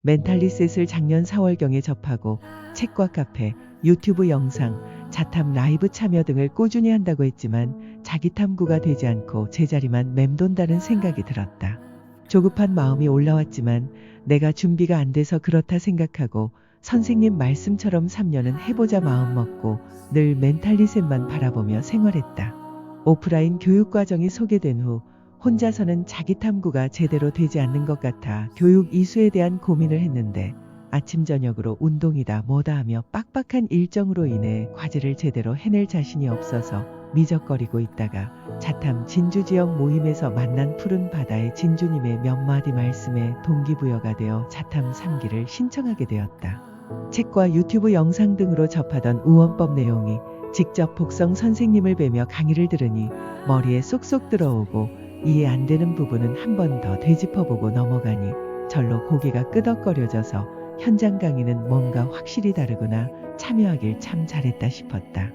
멘탈리셋을 작년 4월경에 접하고 책과 카페, 유튜브 영상, 자탐 라이브 참여 등을 꾸준히 한다고 했지만 자기 탐구가 되지 않고 제자리만 맴돈다는 생각이 들었다. 조급한 마음이 올라왔지만 내가 준비가 안 돼서 그렇다 생각하고 선생님 말씀처럼 3년은 해보자 마음 먹고 늘 멘탈리셋만 바라보며 생활했다. 오프라인 교육 과정이 소개된 후 혼자서는 자기 탐구가 제대로 되지 않는 것 같아 교육 이수에 대한 고민을 했는데 아침 저녁으로 운동이다 뭐다 하며 빡빡한 일정으로 인해 과제를 제대로 해낼 자신이 없어서 미적거리고 있다가 자탐 진주 지역 모임에서 만난 푸른 바다의 진주님의 몇 마디 말씀에 동기부여가 되어 자탐 3기를 신청하게 되었다. 책과 유튜브 영상 등으로 접하던 우원법 내용이 직접 복성 선생님을 뵈며 강의를 들으니 머리에 쏙쏙 들어오고 이해 안 되는 부분은 한 번 더 되짚어보고 넘어가니 절로 고개가 끄덕거려져서 현장 강의는 뭔가 확실히 다르구나, 참여하길 참 잘했다 싶었다.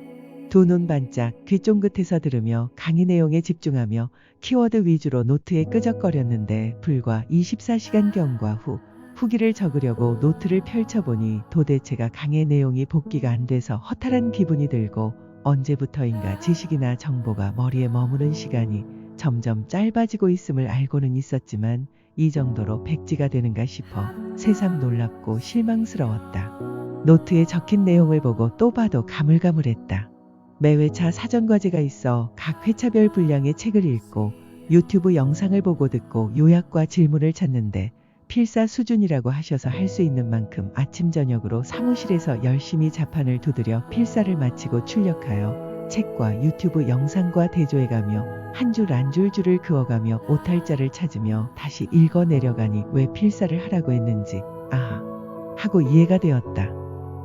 두 눈 반짝 귀 쫑긋해서 들으며 강의 내용에 집중하며 키워드 위주로 노트에 끄적거렸는데 불과 24시간 경과 후 후기를 적으려고 노트를 펼쳐보니 도대체가 강의 내용이 복기가 안 돼서 허탈한 기분이 들고 언제부터인가 지식이나 정보가 머리에 머무는 시간이 점점 짧아지고 있음을 알고는 있었지만 이 정도로 백지가 되는가 싶어 새삼 놀랍고 실망스러웠다. 노트에 적힌 내용을 보고 또 봐도 가물가물했다. 매 회차 사전과제가 있어 각 회차별 분량의 책을 읽고 유튜브 영상을 보고 듣고 요약과 질문을 찾는데 필사 수준이라고 하셔서 할 수 있는 만큼 아침 저녁으로 사무실에서 열심히 자판을 두드려 필사를 마치고 출력하여 책과 유튜브 영상과 대조해가며 한 줄 한 줄을 그어가며 오탈자를 찾으며 다시 읽어 내려가니 왜 필사를 하라고 했는지 아하 하고 이해가 되었다.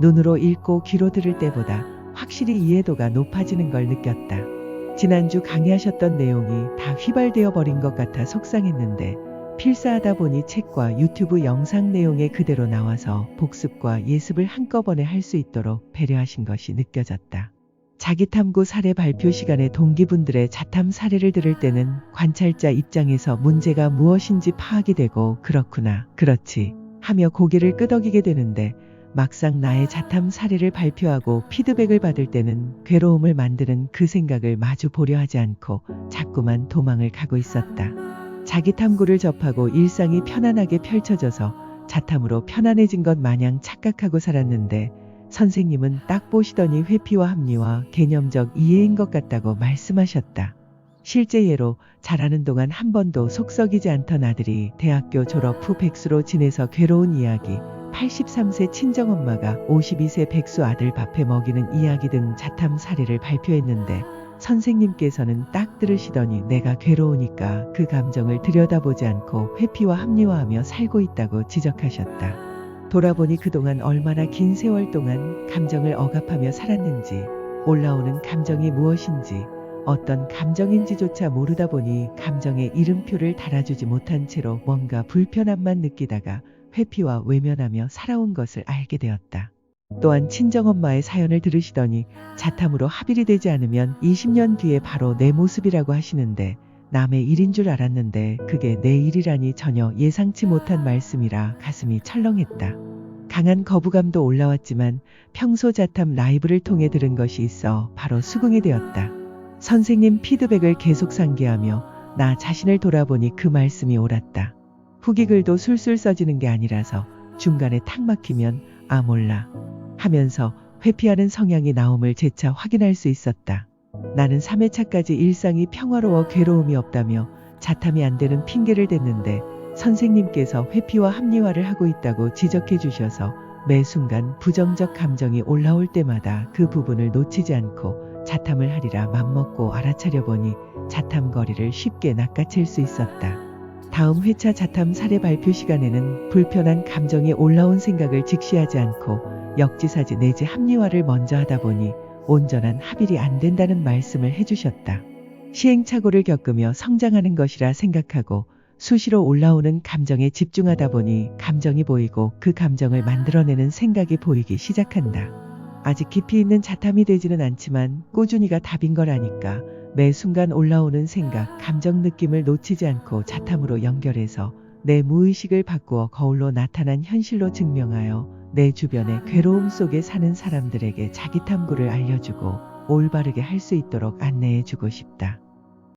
눈으로 읽고 귀로 들을 때보다 확실히 이해도가 높아지는 걸 느꼈다. 지난주 강의하셨던 내용이 다 휘발되어 버린 것 같아 속상했는데 필사하다 보니 책과 유튜브 영상 내용에 그대로 나와서 복습과 예습을 한꺼번에 할 수 있도록 배려하신 것이 느껴졌다. 자기탐구 사례 발표 시간에 동기분들의 자탐 사례를 들을 때는 관찰자 입장에서 문제가 무엇인지 파악이 되고 그렇구나, 그렇지 하며 고개를 끄덕이게 되는데 막상 나의 자탐 사례를 발표하고 피드백을 받을 때는 괴로움을 만드는 그 생각을 마주 보려 하지 않고 자꾸만 도망을 가고 있었다. 자기 탐구를 접하고 일상이 편안하게 펼쳐져서 자탐으로 편안해진 것 마냥 착각하고 살았는데 선생님은 딱 보시더니 회피와 합리화, 개념적 이해인 것 같다고 말씀하셨다. 실제 예로 잘하는 동안 한 번도 속 썩이지 않던 아들이 대학교 졸업 후 백수로 지내서 괴로운 이야기, 83세 친정엄마가 52세 백수 아들 밥해 먹이는 이야기 등 자탐 사례를 발표했는데 선생님께서는 딱 들으시더니 내가 괴로우니까 그 감정을 들여다보지 않고 회피와 합리화하며 살고 있다고 지적하셨다. 돌아보니 그동안 얼마나 긴 세월 동안 감정을 억압하며 살았는지, 올라오는 감정이 무엇인지, 어떤 감정인지조차 모르다 보니 감정의 이름표를 달아주지 못한 채로 뭔가 불편함만 느끼다가 회피와 외면하며 살아온 것을 알게 되었다. 또한 친정엄마의 사연을 들으시더니 자탐으로 합일이 되지 않으면 20년 뒤에 바로 내 모습이라고 하시는데 남의 일인 줄 알았는데 그게 내 일이라니 전혀 예상치 못한 말씀이라 가슴이 철렁했다. 강한 거부감도 올라왔지만 평소 자탐 라이브를 통해 들은 것이 있어 바로 수긍이 되었다. 선생님 피드백을 계속 상기하며 나 자신을 돌아보니 그 말씀이 옳았다. 후기글도 술술 써지는 게 아니라서 중간에 탁 막히면 아 몰라 하면서 회피하는 성향이 나옴을 재차 확인할 수 있었다. 나는 3회차까지 일상이 평화로워 괴로움이 없다며 자탐이 안 되는 핑계를 댔는데 선생님께서 회피와 합리화를 하고 있다고 지적해 주셔서 매 순간 부정적 감정이 올라올 때마다 그 부분을 놓치지 않고 자탐을 하리라 맘먹고 알아차려 보니 자탐 거리를 쉽게 낚아챌 수 있었다. 다음 회차 자탐 사례 발표 시간에는 불편한 감정이 올라온 생각을 직시하지 않고 역지사지 내지 합리화를 먼저 하다 보니 온전한 합일이 안 된다는 말씀을 해주셨다. 시행착오를 겪으며 성장하는 것이라 생각하고 수시로 올라오는 감정에 집중하다 보니 감정이 보이고 그 감정을 만들어내는 생각이 보이기 시작한다. 아직 깊이 있는 자탐이 되지는 않지만 꾸준히가 답인 거라니까 매 순간 올라오는 생각, 감정 느낌을 놓치지 않고 자탐으로 연결해서 내 무의식을 바꾸어 거울로 나타난 현실로 증명하여 내 주변의 괴로움 속에 사는 사람들에게 자기 탐구를 알려주고 올바르게 할 수 있도록 안내해주고 싶다.